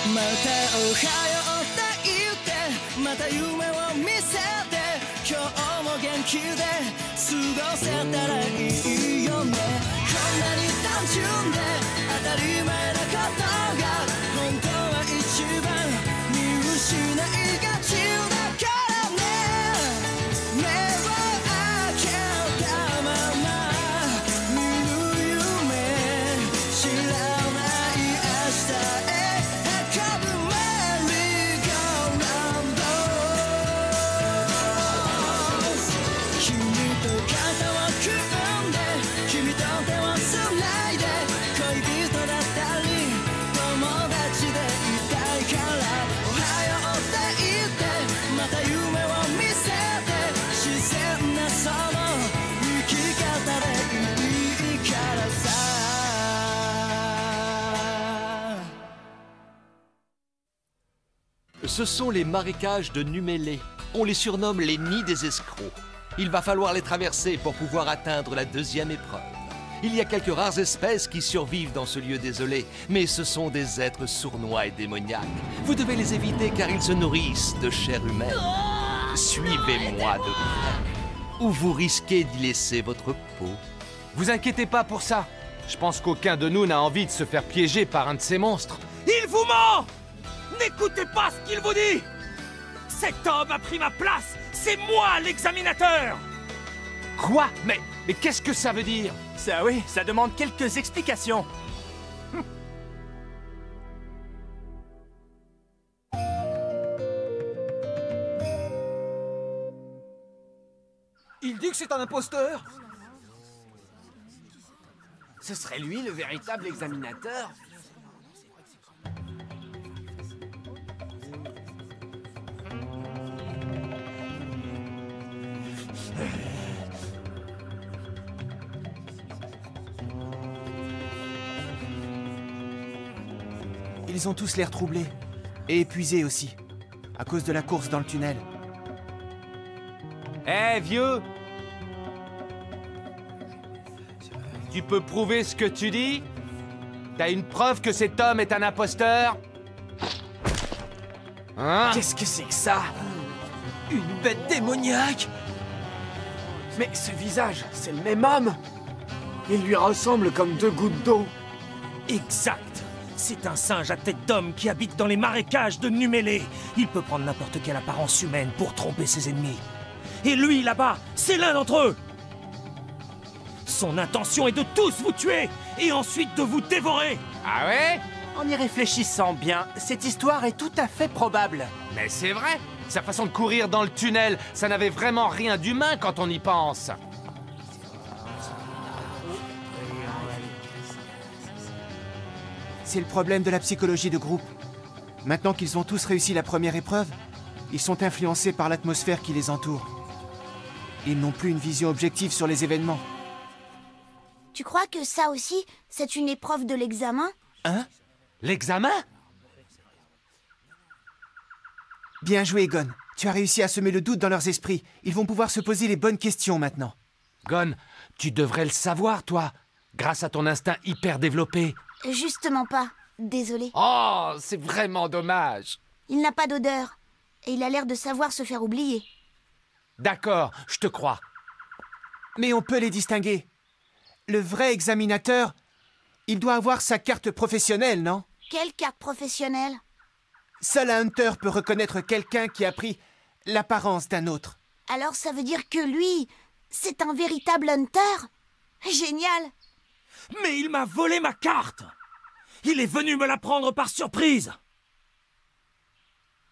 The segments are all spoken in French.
またおはようって言ってまた夢を見せて今日も元気で過ごせたらいいよねこんなに単純で当たり前なことが本当は一番見失いがちだからね目を開けたまま見る夢知らない明日へ運ぶメリーゴーラウンド君と肩を組んで君と手をつないで恋人だったり友達でいたいからおはようって言ってまた夢を見せて自然なその生き方でいいからさCe sont les marécages de Numélé. On les surnomme les nids des escrocs. Il va falloir les traverser pour pouvoir atteindre la deuxième épreuve. Il y a quelques rares espèces qui survivent dans ce lieu désolé, mais ce sont des êtres sournois et démoniaques. Vous devez les éviter car ils se nourrissent de chair humaine. Suivez-moi de près, ou vous risquez d'y laisser votre peau. Vous inquiétez pas pour ça. Je pense qu'aucun de nous n'a envie de se faire piéger par un de ces monstres. Il vous ment! N'écoutez pas ce qu'il vous dit! Cet homme a pris ma place! C'est moi l'examinateur! Quoi? Mais qu'est-ce que ça veut dire? Ça oui, ça demande quelques explications. Il dit que c'est un imposteur. Ce serait lui le véritable examinateur? Ils ont tous l'air troublés. Et épuisés aussi. À cause de la course dans le tunnel. Eh, vieux! Tu peux prouver ce que tu dis? T'as une preuve que cet homme est un imposteur? Hein? Qu'est-ce que c'est que ça? Une bête démoniaque? Mais ce visage, c'est le même homme! Il lui ressemble comme deux gouttes d'eau. Exact. C'est un singe à tête d'homme qui habite dans les marécages de Numélé. Il peut prendre n'importe quelle apparence humaine pour tromper ses ennemis. Et lui, là-bas, c'est l'un d'entre eux. Son intention est de tous vous tuer et ensuite de vous dévorer. Ah ouais? En y réfléchissant bien, cette histoire est tout à fait probable. Mais c'est vrai! Sa façon de courir dans le tunnel, ça n'avait vraiment rien d'humain quand on y pense. C'est le problème de la psychologie de groupe. Maintenant qu'ils ont tous réussi la première épreuve, ils sont influencés par l'atmosphère qui les entoure. Ils n'ont plus une vision objective sur les événements. Tu crois que ça aussi, c'est une épreuve de l'examen? Hein? L'examen? Bien joué, Gon. Tu as réussi à semer le doute dans leurs esprits. Ils vont pouvoir se poser les bonnes questions maintenant. Gon, tu devrais le savoir, toi, grâce à ton instinct hyper développé. Justement pas. Désolé. Oh, c'est vraiment dommage. Il n'a pas d'odeur. Et il a l'air de savoir se faire oublier. D'accord, je te crois. Mais on peut les distinguer. Le vrai examinateur, il doit avoir sa carte professionnelle, non? Quelle carte professionnelle? Seul un hunter peut reconnaître quelqu'un qui a pris l'apparence d'un autre. Alors ça veut dire que lui, c'est un véritable hunter? Génial! Mais il m'a volé ma carte! Il est venu me la prendre par surprise!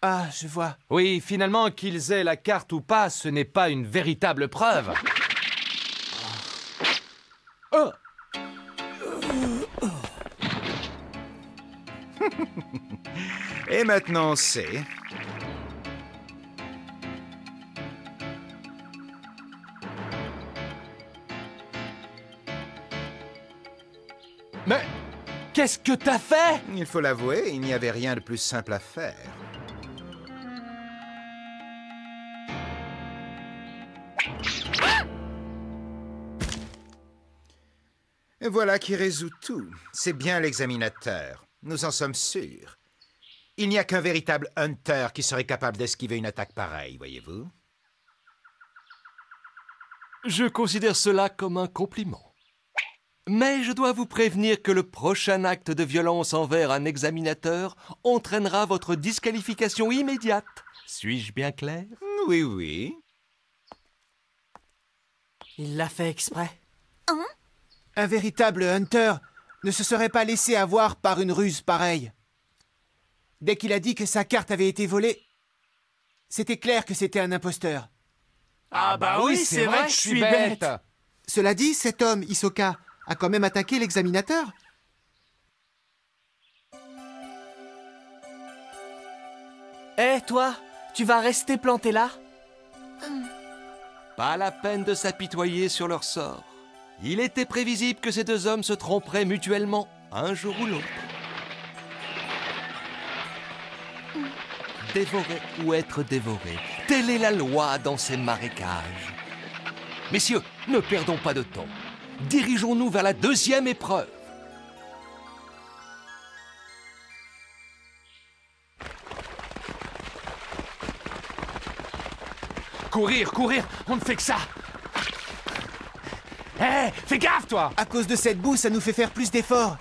Ah, je vois. Oui, finalement, qu'ils aient la carte ou pas, ce n'est pas une véritable preuve. Oh! Et maintenant, c'est... Mais qu'est-ce que t'as fait? Il faut l'avouer, il n'y avait rien de plus simple à faire. Et voilà qui résout tout. C'est bien l'examinateur. Nous en sommes sûrs. Il n'y a qu'un véritable Hunter qui serait capable d'esquiver une attaque pareille, voyez-vous. Je considère cela comme un compliment. Mais je dois vous prévenir que le prochain acte de violence envers un examinateur entraînera votre disqualification immédiate. Suis-je bien clair? Oui, oui. Il l'a fait exprès. Un véritable Hunter ne se serait pas laissé avoir par une ruse pareille. Dès qu'il a dit que sa carte avait été volée, c'était clair que c'était un imposteur. Ah bah oui, c'est vrai que je suis bête. Cela dit, cet homme, Hisoka, a quand même attaqué l'examinateur. Eh, toi, tu vas rester planté là? Pas la peine de s'apitoyer sur leur sort. Il était prévisible que ces deux hommes se tromperaient mutuellement, un jour ou l'autre. Dévorer ou être dévoré, telle est la loi dans ces marécages. Messieurs, ne perdons pas de temps. Dirigeons-nous vers la deuxième épreuve. Courir, courir, on ne fait que ça. Hé, fais gaffe, toi! À cause de cette boue, ça nous fait faire plus d'efforts.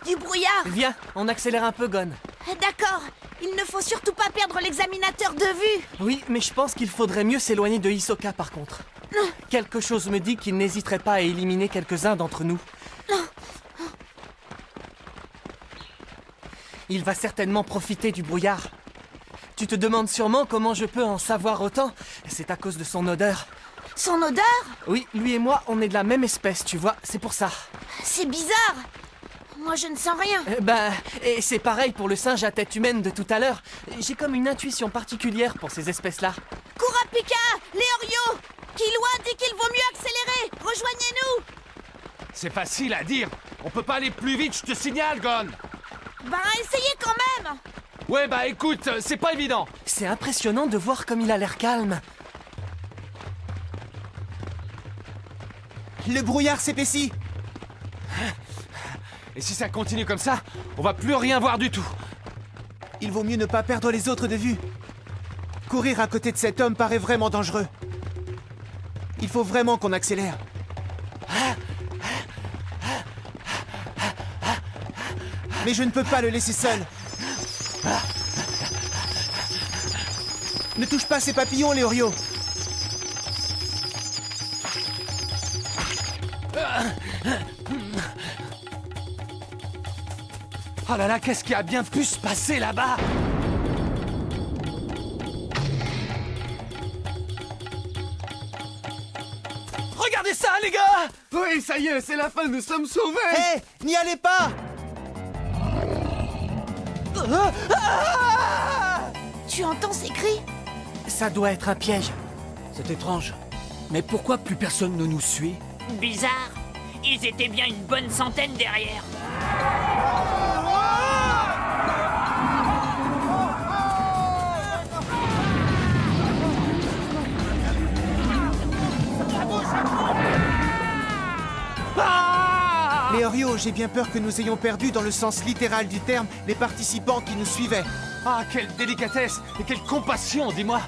Du brouillard. Viens, on accélère un peu, Gon. D'accord. Il ne faut surtout pas perdre l'examinateur de vue. Oui, mais je pense qu'il faudrait mieux s'éloigner de Hisoka, par contre. Quelque chose me dit qu'il n'hésiterait pas à éliminer quelques-uns d'entre nous. Il va certainement profiter du brouillard. Tu te demandes sûrement comment je peux en savoir autant. C'est à cause de son odeur. Son odeur? Oui, lui et moi, on est de la même espèce, tu vois, c'est pour ça. C'est bizarre. Moi, je ne sens rien. Et c'est pareil pour le singe à tête humaine de tout à l'heure. J'ai comme une intuition particulière pour ces espèces-là. Kurapika, Leorio, Killua dit qu'il vaut mieux accélérer. Rejoignez-nous. C'est facile à dire. On peut pas aller plus vite, je te signale, Gon. Essayez quand même. Ouais, bah écoute, c'est pas évident. C'est impressionnant de voir comme il a l'air calme. Le brouillard s'épaissit. Et si ça continue comme ça, on va plus rien voir du tout. Il vaut mieux ne pas perdre les autres de vue. Courir à côté de cet homme paraît vraiment dangereux. Il faut vraiment qu'on accélère. Mais je ne peux pas le laisser seul. Ne touche pas ces papillons, Leorio. Oh là là, qu'est-ce qui a bien pu se passer là-bas? Regardez ça, les gars! Oui, ça y est, c'est la fin, nous sommes sauvés. Hé, n'y allez pas! Tu entends ces cris? Ça doit être un piège. C'est étrange. Mais pourquoi plus personne ne nous suit? Bizarre. Ils étaient bien une bonne centaine derrière. Leorio, j'ai bien peur que nous ayons perdu, dans le sens littéral du terme, les participants qui nous suivaient. Ah, quelle délicatesse et quelle compassion, dis-moi!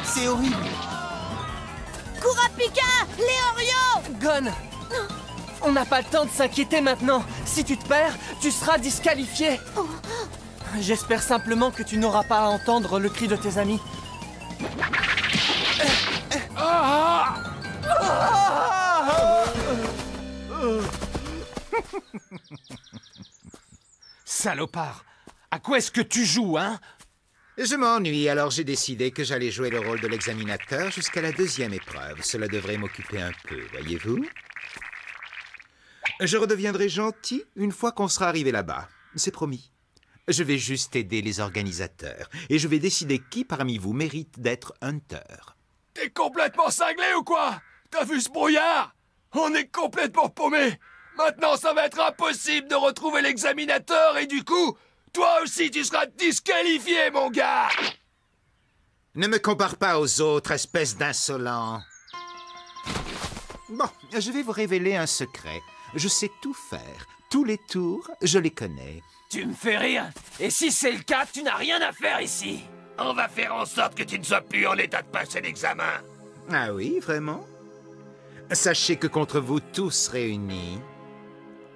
C'est horrible. Kurapika, Leorio. Gon! On n'a pas le temps de s'inquiéter maintenant. Si tu te perds, tu seras disqualifié. J'espère simplement que tu n'auras pas à entendre le cri de tes amis. Salopard! À quoi est-ce que tu joues, hein? Je m'ennuie, alors j'ai décidé que j'allais jouer le rôle de l'examinateur jusqu'à la deuxième épreuve. Cela devrait m'occuper un peu, voyez-vous? Je redeviendrai gentil une fois qu'on sera arrivé là-bas. C'est promis. Je vais juste aider les organisateurs. Et je vais décider qui parmi vous mérite d'être Hunter. T'es complètement cinglé ou quoi? T'as vu ce brouillard? On est complètement paumé. Maintenant, ça va être impossible de retrouver l'examinateur et du coup, toi aussi tu seras disqualifié, mon gars! Ne me compare pas aux autres, espèce d'insolent. Bon, je vais vous révéler un secret. Je sais tout faire. Tous les tours, je les connais. Tu me fais rire. Et si c'est le cas, tu n'as rien à faire ici. On va faire en sorte que tu ne sois plus en état de passer l'examen. Ah oui, vraiment? Sachez que contre vous tous réunis,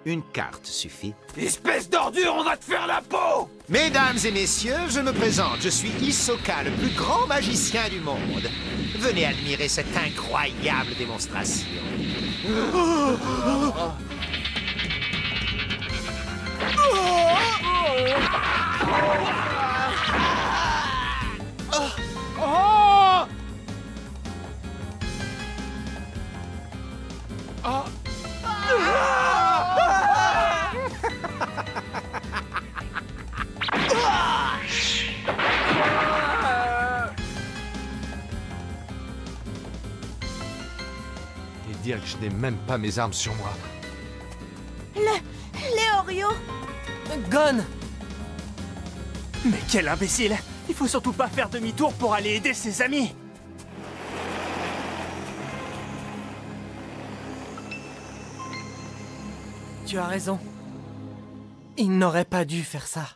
une carte suffit. Espèce d'ordure, on va te faire la peau! Mesdames et messieurs, je me présente. Je suis Hisoka, le plus grand magicien du monde. Venez admirer cette incroyable démonstration. Et dire que je n'ai même pas mes armes sur moi. Léorio! Gon! Mais quel imbécile! Il faut surtout pas faire demi-tour pour aller aider ses amis! Tu as raison. Il n'aurait pas dû faire ça.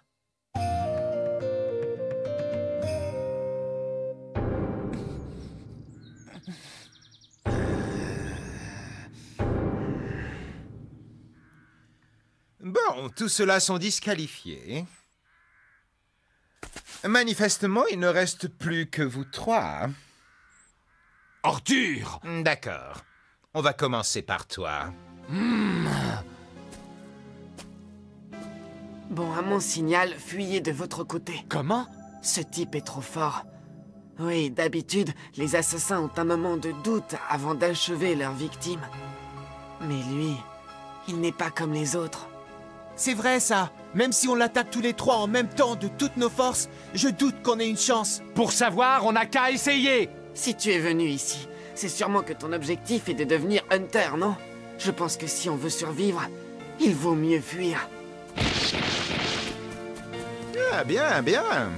Bon, tous ceux-là sont disqualifiés. Manifestement, il ne reste plus que vous trois. Ordure! D'accord. On va commencer par toi. Bon, à mon signal, fuyez de votre côté. Comment? Ce type est trop fort. Oui, d'habitude, les assassins ont un moment de doute avant d'achever leur victime. Mais lui, il n'est pas comme les autres. C'est vrai ça. Même si on l'attaque tous les trois en même temps de toutes nos forces, je doute qu'on ait une chance. Pour savoir, on n'a qu'à essayer! Si tu es venu ici, c'est sûrement que ton objectif est de devenir Hunter, non? Je pense que si on veut survivre, il vaut mieux fuir. Ah, bien, bien.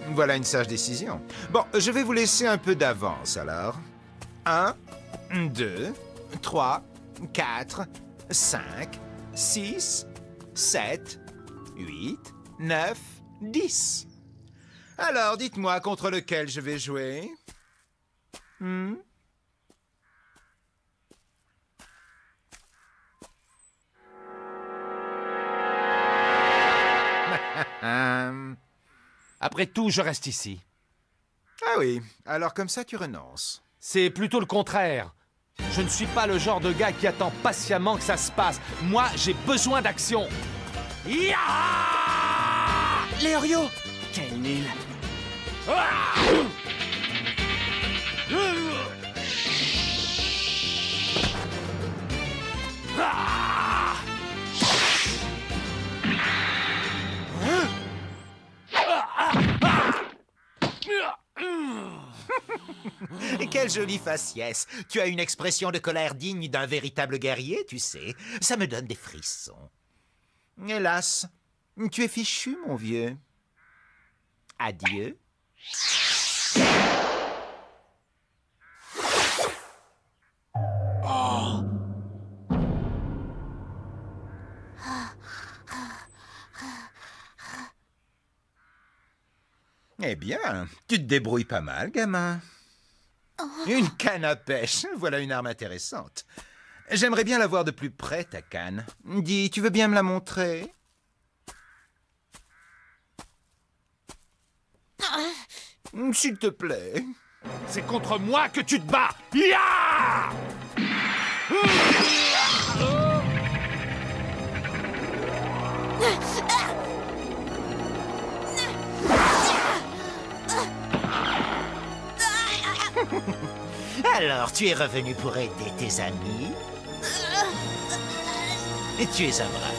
Voilà une sage décision. Bon, je vais vous laisser un peu d'avance, alors. 1, 2, 3, 4, 5, 6, 7, 8, 9, 10. Alors, dites-moi contre lequel je vais jouer. Après tout, je reste ici. Ah oui, alors comme ça tu renonces. C'est plutôt le contraire. Je ne suis pas le genre de gars qui attend patiemment que ça se passe. Moi, j'ai besoin d'action. Ya! Léorio! Quel nul. Quelle jolie faciès. Tu as une expression de colère digne d'un véritable guerrier, tu sais. Ça me donne des frissons. Hélas, tu es fichu, mon vieux. Adieu. Eh bien, tu te débrouilles pas mal, gamin. Une canne à pêche, voilà une arme intéressante. J'aimerais bien la voir de plus près, ta canne. Dis, tu veux bien me la montrer? S'il te plaît. C'est contre moi que tu te bats. Ya! Alors, tu es revenu pour aider tes amis? Et tu es un brave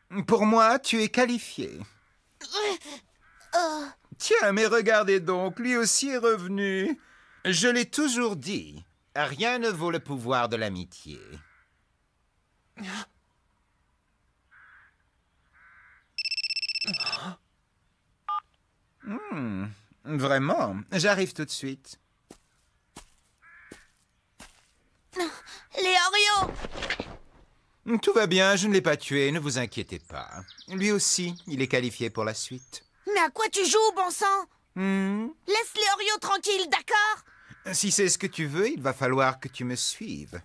petit. Pour moi, tu es qualifié. Tiens, mais regardez donc, lui aussi est revenu. Je l'ai toujours dit, rien ne vaut le pouvoir de l'amitié. Vraiment? J'arrive tout de suite. Les Oreos! Tout va bien, je ne l'ai pas tué, ne vous inquiétez pas. Lui aussi, il est qualifié pour la suite. Mais à quoi tu joues, bon sang? Laisse les Oreos tranquilles, d'accord? Si c'est ce que tu veux, il va falloir que tu me suives.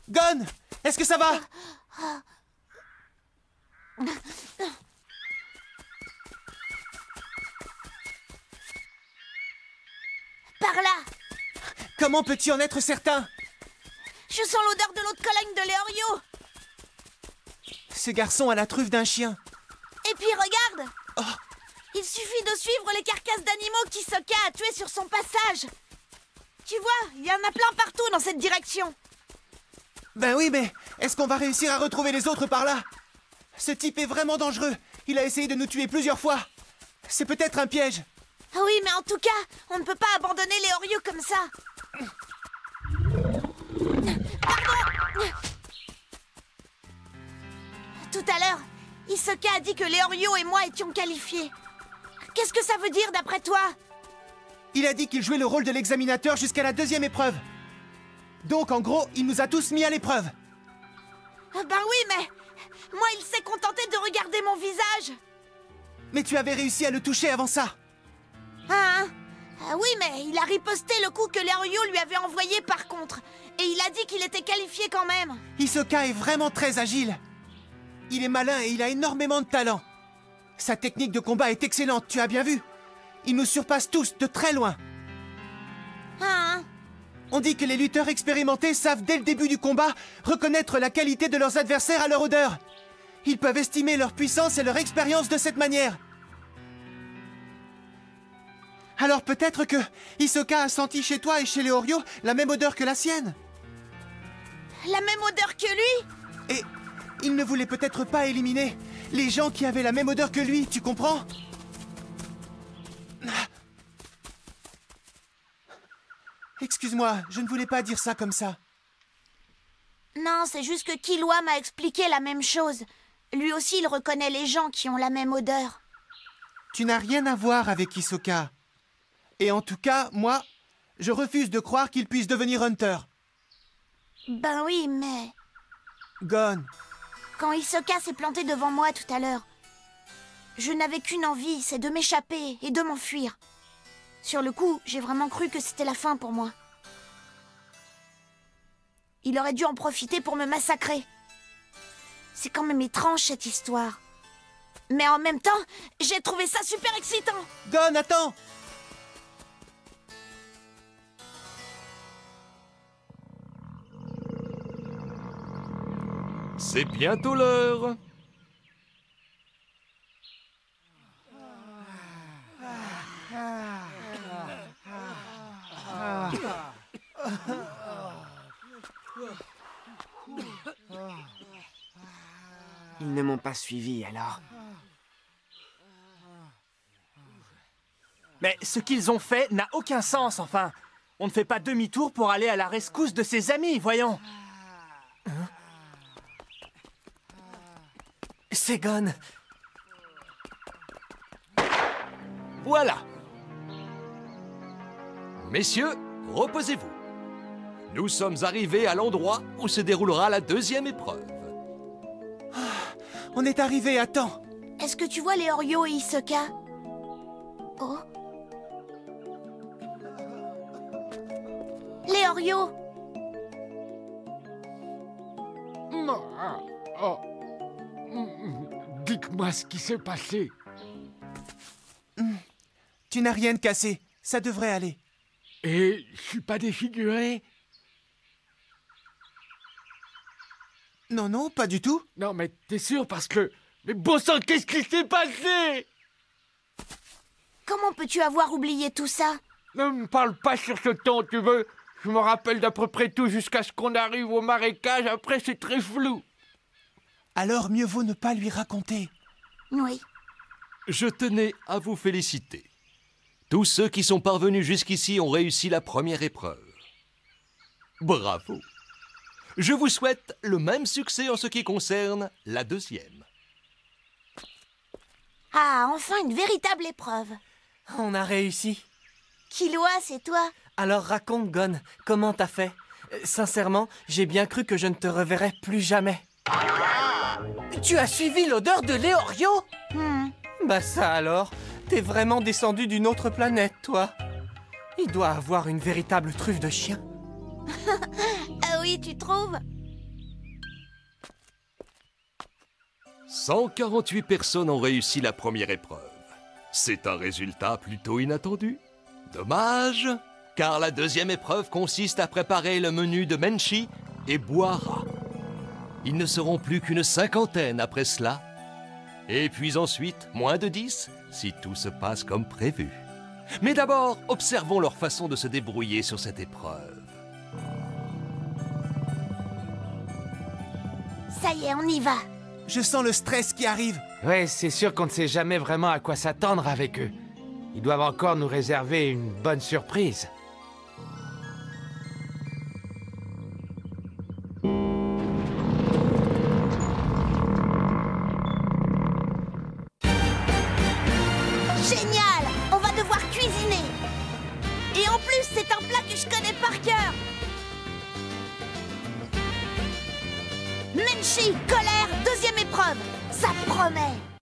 Gon, est-ce que ça va? Par là! Comment peux-tu en être certain? Je sens l'odeur de l'eau de Cologne de Léorio! Ce garçon a la truffe d'un chien. Et puis regarde! Il suffit de suivre les carcasses d'animaux qu'Hisoka a tués sur son passage! Tu vois, il y en a plein partout dans cette direction! Ben oui, mais est-ce qu'on va réussir à retrouver les autres par là? Ce type est vraiment dangereux. Il a essayé de nous tuer plusieurs fois. C'est peut-être un piège. Ah oui, mais en tout cas, on ne peut pas abandonner les Oreos comme ça. Pardon! Tout à l'heure, Hisoka a dit que les Oreos et moi étions qualifiés. Qu'est-ce que ça veut dire d'après toi? Il a dit qu'il jouait le rôle de l'examinateur jusqu'à la 2e épreuve. Donc, en gros, il nous a tous mis à l'épreuve. Ben oui, mais moi, il s'est contenté de regarder mon visage. Mais tu avais réussi à le toucher avant ça. Hein? Ah oui, mais il a riposté le coup que Léorio lui avait envoyé par contre. Et il a dit qu'il était qualifié quand même. Hisoka est vraiment très agile. Il est malin et il a énormément de talent. Sa technique de combat est excellente, tu as bien vu. Il nous surpasse tous de très loin. Hein? On dit que les lutteurs expérimentés savent dès le début du combat reconnaître la qualité de leurs adversaires à leur odeur. Ils peuvent estimer leur puissance et leur expérience de cette manière. Alors peut-être que Hisoka a senti chez toi et chez les Oreos la même odeur que la sienne. La même odeur que lui? Et il ne voulait peut-être pas éliminer les gens qui avaient la même odeur que lui, tu comprends? Excuse-moi, je ne voulais pas dire ça comme ça. Non, c'est juste que Killua m'a expliqué la même chose. Lui aussi, il reconnaît les gens qui ont la même odeur. Tu n'as rien à voir avec Hisoka. Et en tout cas, moi, je refuse de croire qu'il puisse devenir Hunter. Ben oui, mais... Gon. Quand Hisoka s'est planté devant moi tout à l'heure, je n'avais qu'une envie, c'est de m'échapper et de m'enfuir. Sur le coup, j'ai vraiment cru que c'était la fin pour moi. Il aurait dû en profiter pour me massacrer. C'est quand même étrange cette histoire. Mais en même temps, j'ai trouvé ça super excitant. Gon, attends! C'est bientôt l'heure. Ils ne m'ont pas suivi, alors. Mais ce qu'ils ont fait n'a aucun sens, enfin. On ne fait pas demi-tour pour aller à la rescousse de ses amis, voyons. C'est Gon. Voilà. Messieurs, reposez-vous. Nous sommes arrivés à l'endroit où se déroulera la 2e épreuve. On est arrivé à temps. Est-ce que tu vois les Oreos et Hisoka? Oh. Les Oreos. Dites-moi ce qui s'est passé. Tu n'as rien de cassé. Ça devrait aller. Et je suis pas défiguré? Non, non, pas du tout. Non, mais t'es sûr parce que... Mais bon sang, qu'est-ce qui s'est passé? Comment peux-tu avoir oublié tout ça? Ne me parle pas sur ce ton, tu veux? Je me rappelle d'à peu près tout jusqu'à ce qu'on arrive au marécage. Après, c'est très flou. Alors mieux vaut ne pas lui raconter. Oui. Je tenais à vous féliciter. Tous ceux qui sont parvenus jusqu'ici ont réussi la première épreuve. Bravo. Je vous souhaite le même succès en ce qui concerne la deuxième. Ah, enfin une véritable épreuve. On a réussi. Killua, c'est toi? Alors raconte, Gon, comment t'as fait? Sincèrement, j'ai bien cru que je ne te reverrais plus jamais. Tu as suivi l'odeur de Leorio? Bah ça alors, t'es vraiment descendu d'une autre planète, toi. Il doit avoir une véritable truffe de chien. Ah oui, tu trouves? 148 personnes ont réussi la première épreuve. C'est un résultat plutôt inattendu. Dommage, car la deuxième épreuve consiste à préparer le menu de Menchi et Boira. Ils ne seront plus qu'une 50aine après cela. Et puis ensuite, moins de 10, si tout se passe comme prévu. Mais d'abord, observons leur façon de se débrouiller sur cette épreuve. Ça y est, on y va. Je sens le stress qui arrive. Ouais, c'est sûr qu'on ne sait jamais vraiment à quoi s'attendre avec eux. Ils doivent encore nous réserver une bonne surprise. Génial! On va devoir cuisiner. Et en plus, c'est un plat que je connais par cœur. Menchi, colère, deuxième épreuve. Ça promet.